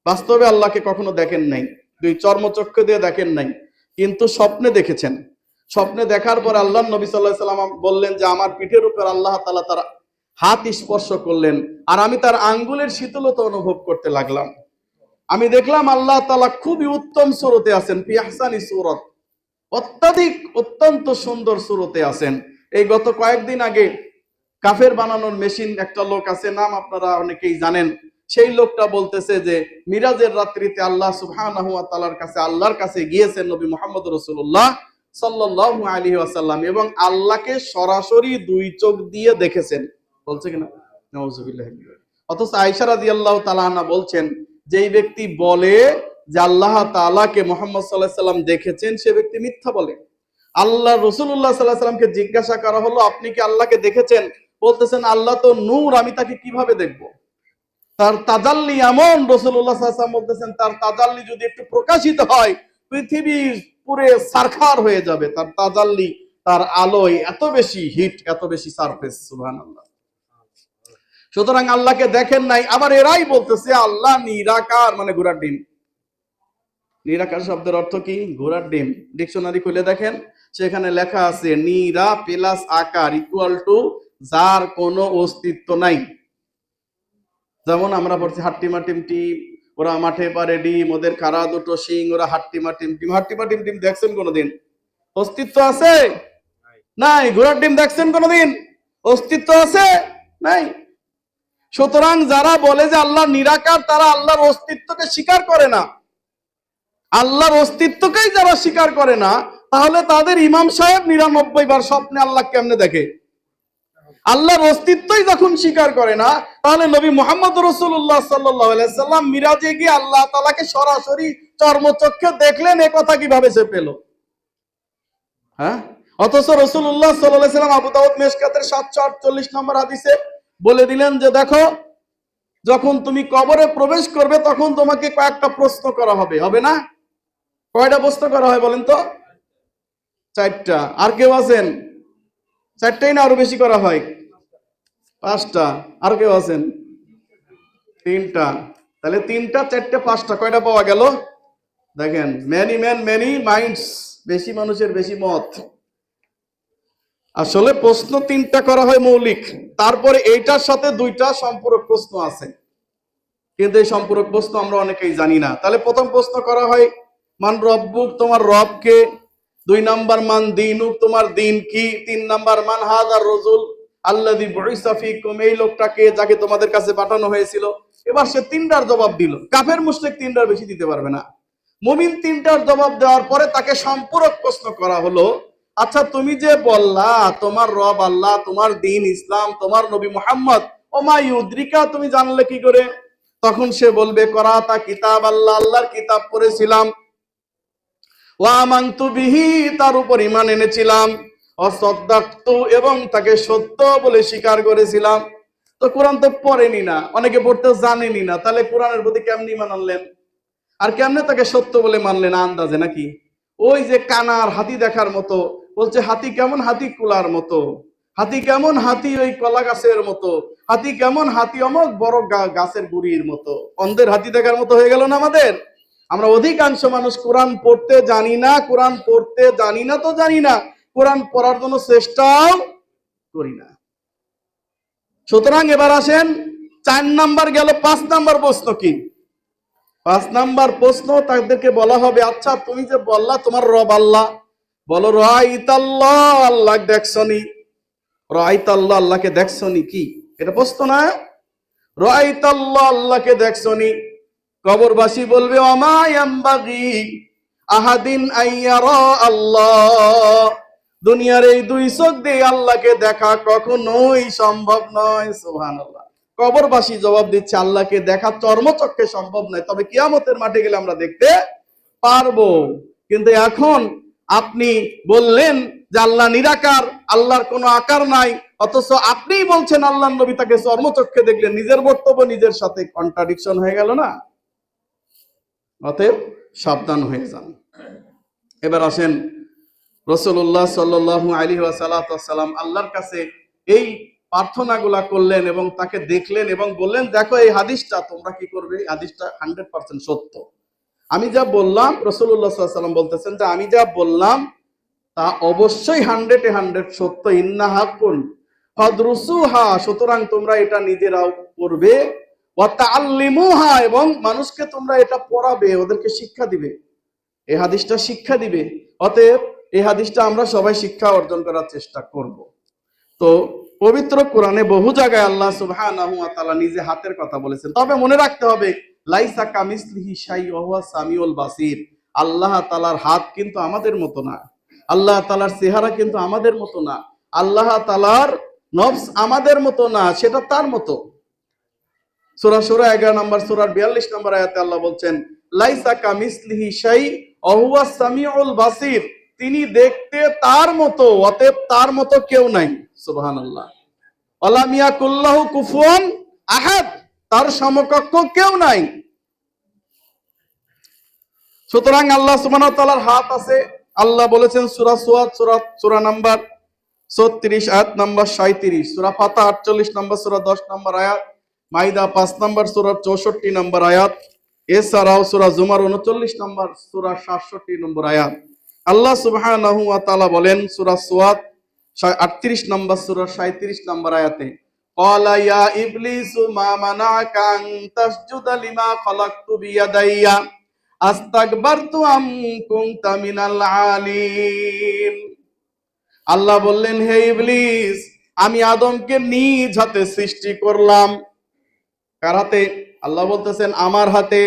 বাস্তবে আল্লাহকে কখনো দেখেন নাই, দুই চর্মচক্ষু দিয়ে দেখেন নাই, কিন্তু স্বপ্নে দেখেছেন। স্বপ্নে দেখার পর আল্লাহর নবী সাল্লাল্লাহু আলাইহি সাল্লাম বললেন যে আমার পিঠের উপর আল্লাহ তাআলা তার হাত স্পর্শ করলেন আর আমি তার আঙ্গুলের শীতলতা অনুভব করতে লাগলাম। আমি দেখলাম আল্লাহ তাআলা খুবই উত্তম সুরতে আছেন, ফি আহসানি সূরত, অত্যন্ত সুন্দর সুরতে আছেন। এই গত কয়েকদিন আগে কাফের বানানোর মেশিন একটা লোক আছে, নাম আপনারা অনেকেই জানেন। সেই লোকটা বলতেছে যে মিরাজের রাত্রিতে আল্লাহ সুবহানাহু ওয়া তাআলার কাছে আল্লাহর কাছে গিয়েছেন নবী মুহাম্মদ রাসূলুল্লাহ সাল্লাল্লাহু আলাইহি ওয়াসাল্লাম এবং আল্লাহকে সরাসরি দুই চোখ দিয়ে দেখেছেন। বলছে কিনা? নাউযুবিল্লাহি। অথচ আয়েশা রাদিয়াল্লাহু তাআলা আনহা বলছেন যেই ব্যক্তি বলে যে আল্লাহ তাআলাকে মুহাম্মদ সাল্লাল্লাহু আলাইহি ওয়াসাল্লাম দেখেছেন সে ব্যক্তি মিথ্যা বলে। আল্লাহ রাসূলুল্লাহ সাল্লাল্লাহু আলাইহি ওয়াসাল্লামকে জিজ্ঞাসা করা হলো আপনি কি আল্লাহকে দেখেছেন? বলতেছেন আল্লাহ তো নূর, আমি তাকে কিভাবে দেখব? তার তাজাল্লি এমন, রাসূলুল্লাহ সাল্লাল্লাহু আলাইহি ওয়াসাল্লাম বলতেছেন তার তাজাল্লি যদি একটু প্রকাশিত হয় পৃথিবী পুরো সারখার হয়ে যাবে। তার তাজাল্লি, তার আলোয় এত বেশি হিট, এত বেশি সারফেস। সুবহানাল্লাহ। সুতরাং আল্লাহকে দেখেন নাই। আবার এরাই বলতেছে আল্লাহ নিরাকার, মানে ঘোড়ার ডিম। নিরাকার শব্দের অর্থ কি? ঘোড়ার ডিম। ডিকশনারি খুলে দেখেন, সেখানে লেখা আছে নিরা প্লাস আকার ইকুয়াল টু যার কোনো অস্তিত্ব নাই। যেমন আমরা পড়ছি হাট্টিমা টিম টিম, ওরা মাঠে পারে ডিম, ওদের কারা দুটো শিং, ওরা হাট্টিমা টিম টিম। হাট্টিমা টিম টিম দেখছেন কোনোদিন? অস্তিত্ব আছে? নাই। ঘোড়ার ডিম দেখছেন কোনোদিন? অস্তিত্ব আছে? নাই। সুতরাং যারা বলে যে আল্লাহ নিরাকার তারা আল্লাহর অস্তিত্বকে স্বীকার করে না। আল্লাহর অস্তিত্বকেই যারা স্বীকার করে না, তাহলে তাদের ইমাম সাহেব 99 বার স্বপ্নে আল্লাহ কেমনে দেখে? আল্লাহর অস্তিত্বই যখন স্বীকার করে না, তাহলে নবী মুহাম্মদ রাসূলুল্লাহ সাল্লাল্লাহু আলাইহি সাল্লাম মিরাজে গিয়ে আল্লাহ তাআলাকে সরাসরি চর্মচক্ষে দেখলেন, এ কথা কিভাবে সে পেল? হ্যাঁ? অথচ রাসূলুল্লাহ সাল্লাল্লাহু আলাইহি সাল্লাম আবু দাউদ মিশকাতের 748 নম্বর হাদিসে বলে দিলেন যে দেখো, যখন তুমি কবরে প্রবেশ করবে তখন তোমাকে কয়েকটা প্রশ্ন করা হবে, হবে না? কয়টা প্রশ্ন করা হয় বলেন তো? 4টা। আর কেউ আছেন? 4টাই না আরো বেশি করা হয়? 5টা। আর কেউ আছেন? 3টা। তাহলে 3টা 4টা 5টা, কয়টা পাওয়া গেল? দেখেন, মেনি ম্যান মেনি মাইন্ডস, বেশি মানুষের বেশি মত। আসলে প্রশ্ন 3টা করা হয় মৌলিক, তারপরে এইটার সাথে 2টা সম্পূরক প্রশ্ন আছে, কিন্তু এই সম্পূরক প্রশ্ন আমরা অনেকেই জানি না। তাহলে প্রথম প্রশ্ন করা হয় মান রব্বুক, তোমার রব কে? 2 নাম্বার মান দীনুক, তোমার দিন কি? 3 নাম্বার মান হাযার রাজুল আল্লাযী বুইসা ফীকুম, এই লোকটাকে যাকে তোমাদের কাছে পাঠানো হয়েছিল। এবার সে 3টার জবাব দিল। কাফের মুশরিক 3টার বেশি দিতে পারবে না। মুমিন 3টার জবাব দেওয়ার পরে তাকে সম্পূরক প্রশ্ন করা হলো, আচ্ছা তুমি যে বললা তোমার রব আল্লাহ, তোমার দিন ইসলাম, তোমার নবী মুহাম্মদ, ওমা ইউদ্রিকা, তুমি জানলে কি করে? তখন সে বলবে করাতা কিতাব আল্লাহ, আল্লাহর কিতাব পড়েছিলাম, ওয়া আমানতু বিহি, তার উপর ঈমান এনেছিলাম, অসাদ্দাকতু, এবং তাকে সত্য বলে স্বীকার করেছিলাম। তো কোরআন তো পড়েনি না, অনেকে পড়তে জানেনি না, তাহলে কোরআনের প্রতি কেমনে ঈমান আনলেন? আর কেমনে তাকে সত্য বলে মানলেন? আন্দাজে নাকি? ওই যে কানার হাতি দেখার মতো, বলছে হাতি কেমন? হাতি কুলার মতো। হাতি কেমন? হাতি ওই কলা গাছের মতো। হাতি কেমন? হাতি অমক বড় গাছের গুড়ির মতো। অন্ধের হাতি দেখার মতো হয়ে গেল না আমাদের? আমরা অধিকাংশ মানুষ কোরআন পড়তে জানি না। কোরআন পড়তে জানি না তো জানি না, কোরআন পড়ার জন্য চেষ্টাও করি না। সুতরাং এবার আসেন, 4 নাম্বার গেল। 5 নাম্বার প্রশ্ন কি? 5 নাম্বার প্রশ্ন তাদেরকে বলা হবে, আচ্ছা তুমি যে বললা তোমার রব আল্লাহ, বলো রাআইতাল্লাহ, আল্লাহ দেখছনি? রাআইতাল্লাহ, আল্লাহকে দেখছনি কি? এটা প্রশ্ন না? রাআইতাল্লাহ, আল্লাহকে দেখছনি? কবরবাসী বলবে ওমা ইয়ামবাগি, আহাদিন আইয়ারা আল্লাহ, দুনিয়ার এই দুই চোখ দিয়ে আল্লাহকে দেখা কখনোই সম্ভব নয়। সুবহানাল্লাহ। কবরবাসী জবাব দিচ্ছে আল্লাহকে দেখা চর্মচক্ষে সম্ভব নয়, তবে কিয়ামতের মাঠে গেলে আমরা দেখতে পারবো। কিন্তু এখন আপনি বললেন যে আল্লাহ নিরাকার, আল্লাহর কোনো আকার নাই, অথচ আপনিই বলছেন আল্লাহর নবী তাকে চর্মচক্ষে দেখলেন। নিজের বক্তব্য নিজের সাথে কন্ট্রাডিকশন হয়ে গেল না? অতএব সাবধান হয়ে যান। এবার আসেন, রাসূলুল্লাহ সাল্লাল্লাহু আলাইহি ওয়াসাল্লাম আল্লাহর কাছে এই প্রার্থনাগুলা করলেন এবং তাকে দেখলেন এবং বললেন, দেখো এই হাদিসটা তোমরা কি করবে, হাদিসটা 100% সত্য। আমি যা বললাম, রাসূলুল্লাহ সাল্লাল্লাহু আলাইহি ওয়াসাল্লাম বলতেছেন যে আমি যা বললাম তা অবশ্যই 100 সত্য। ইন্না হাক্কুন ফাদরুসুহা, সুতরাং তোমরা এটা নিজেরাও পড়বে, ওয়া তাআল্লিমুহা, এবং মানুষকে তোমরা এটা পড়াবে, ওদেরকে শিক্ষা দিবে, এই হাদিসটা শিক্ষা দিবে। অতএব এই হাদিসটা আমরা সবাই শিক্ষা অর্জন করার চেষ্টা করব। তো পবিত্র কোরআনে বহু জায়গায় আল্লাহ সুবহানাহু ওয়া তাআলা নিজে হাতের কথা বলেছেন। তবে মনে রাখতে হবে, লাইসা কামিসলিহি শাইউন ওয়া হুয়া সামিউল বাসির। আল্লাহ তাআলার হাত কিন্তু আমাদের মতো না, আল্লাহ তাআলার চেহারা কিন্তু আমাদের মতো না, আল্লাহ তাআলার নফস আমাদের মতো না, সেটা তার মতো। সূরা শুরা 11 নম্বর সূরার 42 নম্বর আয়াতে আল্লাহ বলছেন, লাইসা কামিসলিহি শাই ওয়া হুয়া সামিউল বাসির, তিনি দেখতে তার মতো, অতএব তার মতো কেউ নাই। সুবহানাল্লাহ। ওয়ালাম ইয়াকুল্লাহু কুফুয়ান আহাদ, তার সমকক্ষ কেউ নাই। সুতরাং আল্লাহ সুবহানাহু ওয়া তাআলার হাত আছে। আল্লাহ বলেছেন সূরা সুয়াদ সূরা নাম্বার 36 আয়াত নাম্বার 37, সূরা ফাতিহা 48 নম্বর সূরা 10 নম্বর আয়াত, মাইদা 5 নম্বর সূরা 64 নম্বর আয়াত, এছাড়াও সূরা জুমার 39 নম্বর সূরা 67 নম্বর আয়াত। আল্লাহ সুবহানাহু ওয়া তাআলা বলেন সূরা সুয়াদ 38 নম্বর সূরা 37 নম্বর আয়াতে, ক্বালা ইয়া ইবলিসু মা মানাকা আন তাসজুদা লিমা খালাকতু বিয়াদাইয়া আস্তাকবারতু আম কুনতা মিনাল আলিন। আল্লাহ বললেন, হে ইবলিস, আমি আদমকে নিজ হাতে সৃষ্টি করলাম। কার হাতে? আল্লাহ বলতেছেন আমার হাতে।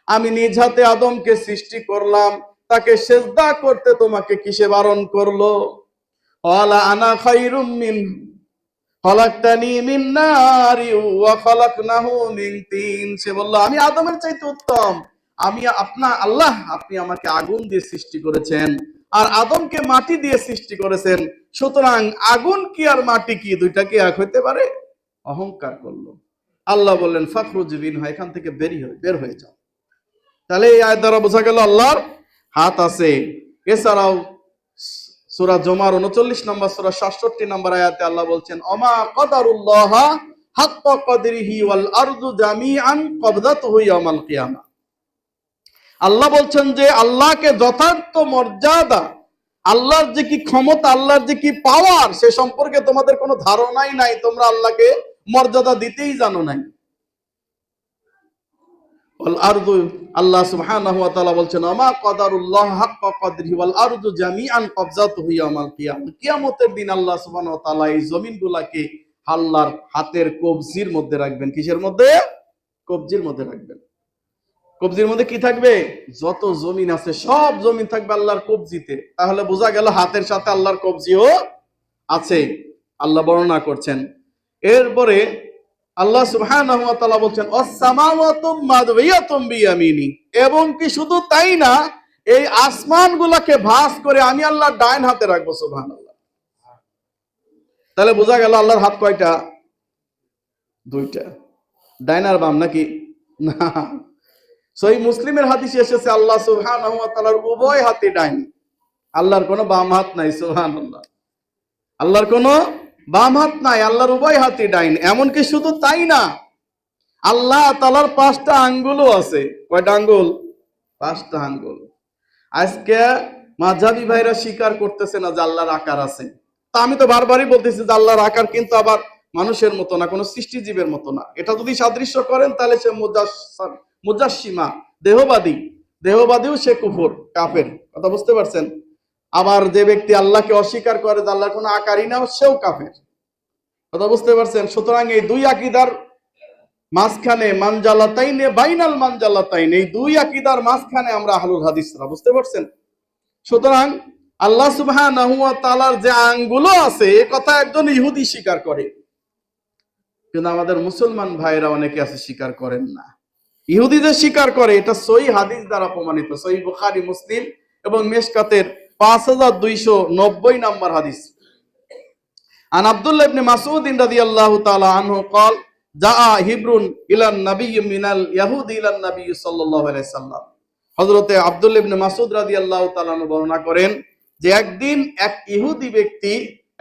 আমি নিজ হাতে আদমকে সৃষ্টি করলাম, তাকে সেজদা করতে তোমাকে কিসে বারণ করলো? ক্বালা আনা খায়রুম মিন খালাকতানি মিন নারি ওয়া খালাকনাহু মিন তিন। সে বলল আমি আদমের চাইতে উত্তম, আমি আল্লাহ, আপনি আমাকে আগুন দিয়ে সৃষ্টি করেছেন আর আদমকে মাটি দিয়ে সৃষ্টি করেছেন, সুতরাং আগুন কি আর মাটি কি, দুইটা কি এক হইতে পারে? অহংকার করলো। আল্লাহ বললেন ফাখরুজ মিনহা, এখান থেকে বের হয়ে যাও। তাহলে এই আয়াত দ্বারা বোঝা গেল আল্লাহর হাত আছে। এছাড়াও সূরা জুমার 39 নম্বর সূরা 67 নম্বর আয়াতে আল্লাহ বলছেন, অমা কদারুল্লাহ হাক্কা কদরিহি ওয়াল আরদু জামিআন কবদাতুহু ইয়াউমাল কিয়ামা। আল্লাহ বলছেন যে আল্লাহকে যথার্থ মর্যাদা, আল্লাহর যে কি ক্ষমতা, আল্লাহর যে কি পাওয়ার, সে সম্পর্কে তোমাদের কোনো ধারণাই নাই, তোমরা আল্লাহকে মর্যাদা দিতেই জানো নাই। ওয়াল আরদু, আল্লাহ সুবহানাহু ওয়া তাআলা বলছেন ওমা কদারুল্লাহ হাক্কা কদরিহি ওয়াল আরদু জামিআন কবজাতুহু ইয়াউমাল কিয়ামা। কিয়ামতের দিন আল্লাহ সুবহানাহু ওয়া তাআলা এই জমিনগুলোকে আল্লাহর হাতের কবজির মধ্যে রাখবেন। কিসের মধ্যে? কবজির মধ্যে রাখবেন। কবজির মধ্যে কি থাকবে? যত জমিন আছে সব জমিন থাকবে আল্লাহর কবজিতে। তাহলে বোঝা গেল হাতের সাথে আল্লাহর কবজিও আছে, আল্লাহ বর্ণনা করছেন। এরপরে আল্লাহ সুবহানাহু ওয়া তাআলা বলছেন অস-সামাওয়াতু মাদবিয়াতুম বিয়ামিনি, এবং কি শুধু তাই না, এই আসমানগুলোকে ভাঁজ করে আমি আল্লাহ ডাইন হাতে রাখবো। সুবহানাল্লাহ। তাহলে বোঝা গেল আল্লাহর হাত কয়টা? দুইটা। ডাইন আর বাম নাকি? না, সহিহ মুসলিমের হাদিসে এসেছে আল্লাহ সুবহানাহু ওয়া তাআলার উভয় হাতে ডাইন, আল্লাহর কোনো বাম হাত নাই। সুবহানাল্লাহ। আল্লাহর কোনো বাম হাত নাই, আল্লাহর উভয় হাতে ডাইন। এমনকি শুধু তাই না, আল্লাহ তাআলার 5টা আঙ্গুলও আছে। কয়টা আঙ্গুল? 5টা আঙ্গুল। আজকে মাযহাবী ভাইরা স্বীকার করতেছে না যে আল্লাহর আকার আছে। তা আমি তো বারবারই বলতেছি যে আল্লাহর আকার কিন্তু আবার মানুষের মতো না, কোনো সৃষ্টিজীবের মতো না। এটা যদি সাদৃশ্য করেন তাহলে সে মুজাসসিমা, দেহবাদীও সে কুফর, কাফের। কথা বুঝতে পারছেন? আবার যে ব্যক্তি আল্লাহকে অস্বীকার করে যে আল্লাহর কোনো আকারই না, সেও কাফের। কথা বুঝতে পারছেন? সুতরাং এই দুই আকীদার মাঝখানে মানজালাতাইনে বাইনাল মানজালাতাইন, এই দুই আকীদার মাঝখানে আমরা আহলুল হাদিসরা, বুঝতে পারছেন? সুতরাং আল্লাহ সুবহানাহু ওয়া তাআলার যে আঙ্গুলও আছে এ কথা একজন ইহুদি স্বীকার করে, কিন্তু আমাদের মুসলমান ভাইরা অনেকে আছে স্বীকার করেন না। ইহুদি যে স্বীকার করে এটা সহিহ হাদিস দ্বারা প্রমাণিত, সহিহ বুখারী, মুসলিম এবং মিশকাতের 5290 নম্বর হাদিস। আন আব্দুল্লাহ ইবনে মাসউদ রাদিয়াল্লাহু তাআলা আনহু قال জাআ হিব্রুন ইলান নাবিয়্যি মিনাল ইয়াহুদি ইলান নাবিয়্যি সাল্লাল্লাহু আলাইহি সাল্লাম। হযরতে আব্দুল্লাহ ইবনে মাসউদ রাদিয়াল্লাহু তাআলা আনহু বর্ণনা করেন যে একদিন এক ইহুদি ব্যক্তি,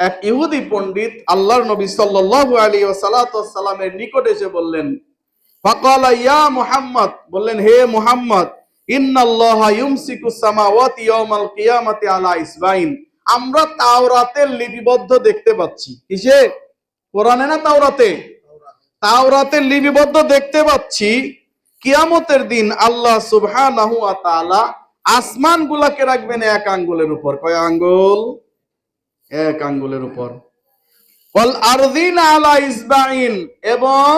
এক ইহুদি পণ্ডিত আল্লাহর নবী সাল্লাল্লাহু আলাইহি ওয়াসাল্লামের নিকটে এসে বললেন, ফাকালা ইয়া মুহাম্মদ, বললেন হে মুহাম্মদ, ইন্নাল্লাহা ইউমসিকুস সামাওয়াতি ইয়াওমাল কিয়ামাতি আলা ইসবাইন। আমরা তাওরাতে লিপিবদ্ধ দেখতে পাচ্ছি। কিসে? কোরআনে না তাওরাতে? তাওরাতে লিপিবদ্ধ দেখতে পাচ্ছি কিয়ামতের দিন আল্লাহ সুবহানাহু ওয়া তাআলা আসমানগুলোকে রাখবেন এক আঙ্গুলের উপর। কয় আঙ্গুল? এক আঙ্গুলের উপর। ওয়াল আরদিনা আলা ইসবাইন, এবং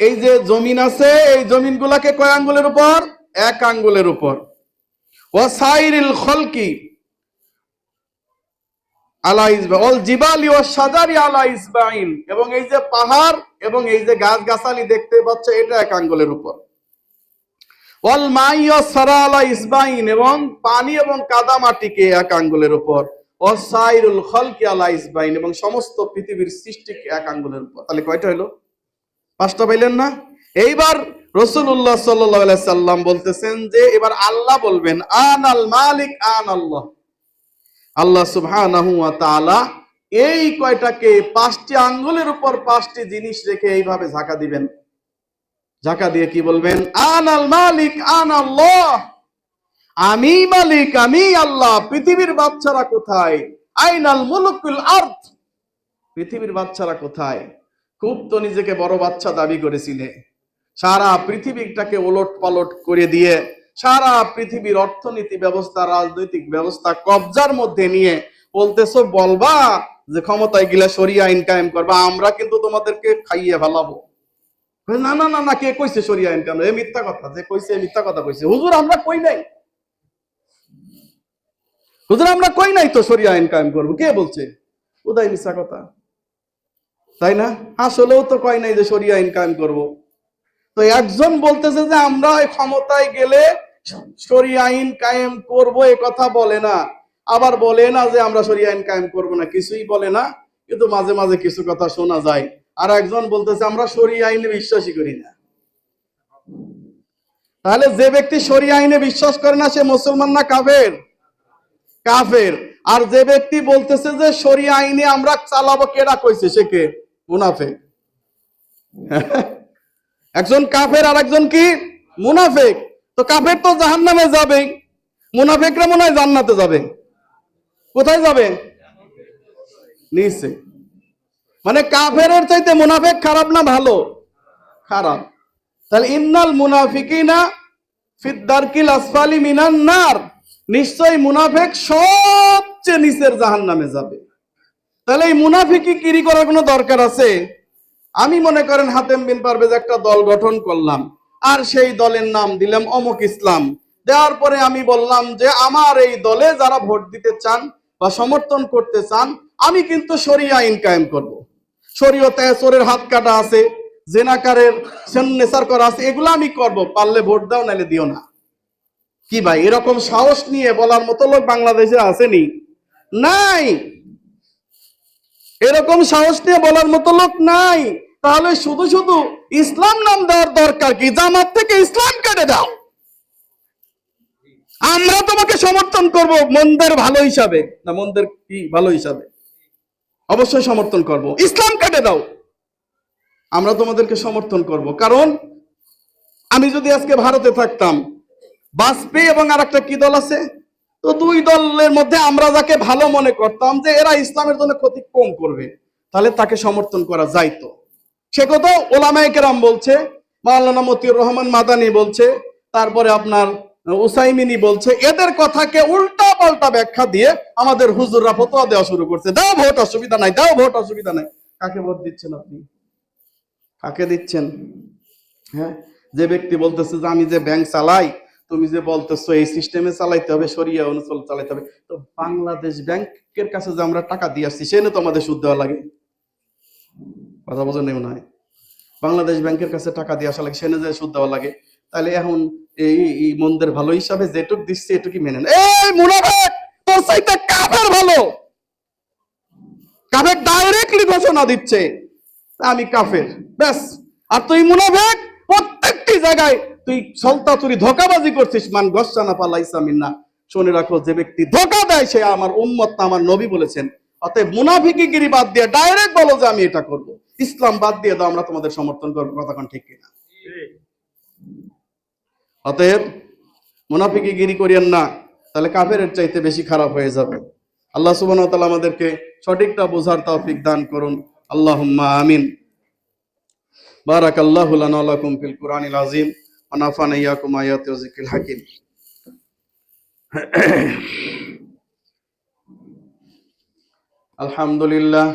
এই যে জমিন আছে এই জমিনগুলোকে কয় আঙ্গুলের উপর? এক আঙ্গুলের উপর। ওয়াসাইরিল খলকি আলা ইসবাইন ওয়াল জিবালি ওয়াশ শাজারি আলা ইসবাইন, এবং এই যে পাহাড় এবং এই যে গাছগাছালি দেখতে পাচ্ছ এটা এক আঙ্গুলের উপর। ওয়াল মাই ওয়াস সারা আলা ইসবাইন, এবং পানি এবং কাদামাটিকে এক আঙ্গুলের উপর। ওয়াসাইরুল খলকি আলা ইসবাইন, এবং সমস্ত পৃথিবীর সৃষ্টিকে এক আঙ্গুলের উপর। তাহলে কয়টা হলো? 5টা পাইলেন না? এইবার রাসূলুল্লাহ সাল্লাল্লাহু আলাইহি সাল্লাম বলতেছেন যে এবার আল্লাহ বলবেন আনাল মালিক আনাল্লাহ। আল্লাহ সুবহানাহু ওয়া তাআলা এই কয়টাকে 5টি আঙ্গুলের উপর 5টি জিনিস রেখে এইভাবে ঝাঁকা দিবেন। ঝাঁকা দিয়ে কি বলবেন? আনাল মালিক আনাল্লাহ, আমি মালিক, আমি আল্লাহ। পৃথিবীর বাচ্চারা কোথায়? আইনাল মুলুকুল আরদ, পৃথিবীর বাচ্চারা কোথায়? খুব তো নিজেকে বড় বাচ্চা দাবি করেছিলে, সারা পৃথিবীটাকে ওলট পালট করে দিয়ে সারা পৃথিবীর অর্থনীতি ব্যবস্থা, রাজনৈতিক ব্যবস্থা কবজার মধ্যে নিয়ে বলতেছো বলবা যে ক্ষমতায় গেলে শরিয়া আইন কায়েম করবা, আমরা কিন্তু তোমাদেরকে খাইয়ে ফেলাবো। না না না না, কে কইছে শরিয়া আইন কায়েম? এ মিথ্যা কথা, যে কইছে মিথ্যা কথা কইছে। হুজুর আমরা কই নাই, হুজুর আমরা কই নাই তো শরিয়া আইন কায়েম করবো, কে বলছে? উদাই মিথ্যা কথা, তাই না? আসলেও তো কয় নাই যে শরিয়া আইন কায়েম করবো। তো একজন বলতেছে যে আমরা ক্ষমতায় গেলে শরিয়া আইন কায়েম করব, এ কথা বলে না। আবার বলে না যে আমরা শরিয়া আইন কায়েম করব না, কিছুই বলে না, কিন্তু মাঝে মাঝে কিছু কথা শোনা যায়। আর একজন বলতেছে আমরা শরিয়া আইনে বিশ্বাসই করি না। তাহলে যে ব্যক্তি শরিয়া আইনে বিশ্বাস করে না সে মুসলমান না কাফের? কাফের। আর যে ব্যক্তি বলতেছে যে শরিয়া আইনে আমরা চালাবো, কেডা কইছে? সে কে? মুনাফিক। একজন কাফের আর একজন কি? মুনাফিক। তো কাফের তো জাহান্নামে যাবে, মুনাফিকরা মনে হয় জান্নাতে যাবে। কোথায় যাবে? নিচে। মানে কাফেরের চাইতে মুনাফিক খারাপ না ভালো? খারাপ। তাহলে ইন্নাল মুনাফিকিনা ফিদ দারকিল আসফালি মিনান নার, নিশ্চয়ই মুনাফিক সবচেয়ে নিচের জাহান্নামে যাবে। তাহলে এই মুনাফিকি কিরি করার কোনো দরকার আছে? আমি মনে করেন হাতেম বিন পারভেজ একটা দল গঠন করলাম, আর সেই দলের নাম দিলাম অমুক ইসলাম। দেওয়ার পরে আমি বললাম যে আমার এই দলে যারা ভোট দিতে চান বা সমর্থন করতে চান, আমি কিন্তু শরিয়া আইন কায়েম করব। শরীয়তে চোরের হাত কাটা আছে, জেনাকারের নেসার করা আছে, এগুলো আমি করব, পারলে ভোট দাও, নাইলে দিও না। কি ভাই, এরকম সাহস নিয়ে বলার মতো লোক বাংলাদেশে আসেনি? নাই। এরকম সাহস নিয়ে বলার মতো লোক নাই। তাহলে শুধু শুধু ইসলাম নাম দেওয়ার দরকার কি? জামাত থেকে ইসলাম কেটে দাও, আমরা তোমাকে সমর্থন করব মন্দের ভালো হিসাবে। না, মন্দের কি ভালো হিসাবে? অবশ্যই সমর্থন করব। ইসলাম কেটে দাও, আমরা তোমাদেরকে সমর্থন করব। কারণ আমি যদি আজকে ভারতে থাকতাম, বাজপেয়ী এবং আর একটা কি দল আছে, তো দুই দলের মধ্যে আমরা যাকে ভালো মনে করতাম যে এরা ইসলামের জন্য ক্ষতি কম করবে, তাহলে তাকে সমর্থন করা যাইতো। সে কথা ওলামায়ে কেরাম বলছে, মাওলানা মতিউর রহমান মাদানী বলছে, তারপরে আপনার উসাইমিনী বলছে, এদের কথাকে উল্টা পাল্টা ব্যাখ্যা দিয়ে আমাদের হুজুররা ফতোয়া দেওয়া শুরু করছে, দাও ভোট, অসুবিধা নাই, দাও ভোট, অসুবিধা নাই। কাকে ভোট দিচ্ছেন আপনি? কাকে দিচ্ছেন? হ্যাঁ, যে ব্যক্তি বলতেছে যে আমি যে ব্যাংক চালাই, তুমি যে বলতেছো এই সিস্টেমে চালাইতে হবে, শরিয়া অনুযায়ী চালাইতে হবে, তো বাংলাদেশ ব্যাংকের কাছে যে আমরা টাকা দিয়ে আসছি সেটা তো আমাদের সুদ দেওয়া লাগে। কথা বোঝেন মনে হয়? বাংলাদেশ ব্যাংকের কাছে টাকা দিয়ে আসা লাগে, সেনে যে সুদ দেওয়া লাগে। তাহলে এখন এই মন্দের ভালো হিসাবে যেটুক দিচ্ছে এটুকুই মেনে নেয়। এই মুনাফিক, তোর চাইতে কাফের ভালো। কাফের ডাইরেক্টলি ঘোষণা দিচ্ছে আমি কাফের, ব্যাস। আর তুই মুনাফিক, প্রত্যেকটি জায়গায় তুই ছলতাতুরি ধোঁকাবাজি করছিস। মান গসানা পালাইসা মিন্না, শুনে রাখো, যে ব্যক্তি ধোঁকা দেয় সে আমার উম্মত না, আমার নবী বলেছেন। অতএব মুনাফিকিগিরি বাদ দিয়ে ডাইরেক্ট বলো যে আমি এটা করব, ইসলাম বাদ দিয়ে দাও, আমরা তোমাদের সমর্থন করবো। কথা কোন ঠিক কিনা? অতএব মুনাফিকিগিরি করিয়েন না, তাহলে কাফেরের চাইতে বেশি খারাপ হয়ে যাবে। আল্লাহ সুবহানাহু ওয়া তাআলা আমাদেরকে সঠিকটা বোঝার তৌফিক দান করুন। আল্লাহুম্মা আমিন। বারাকাল্লাহু লানা ওয়া লাকুম ফিল কুরআনিল আযীম ওয়া নাফা'না ইয়াকুম আয়াতি ওয়া যিকরিল হাকীম। আলহামদুলিল্লাহ।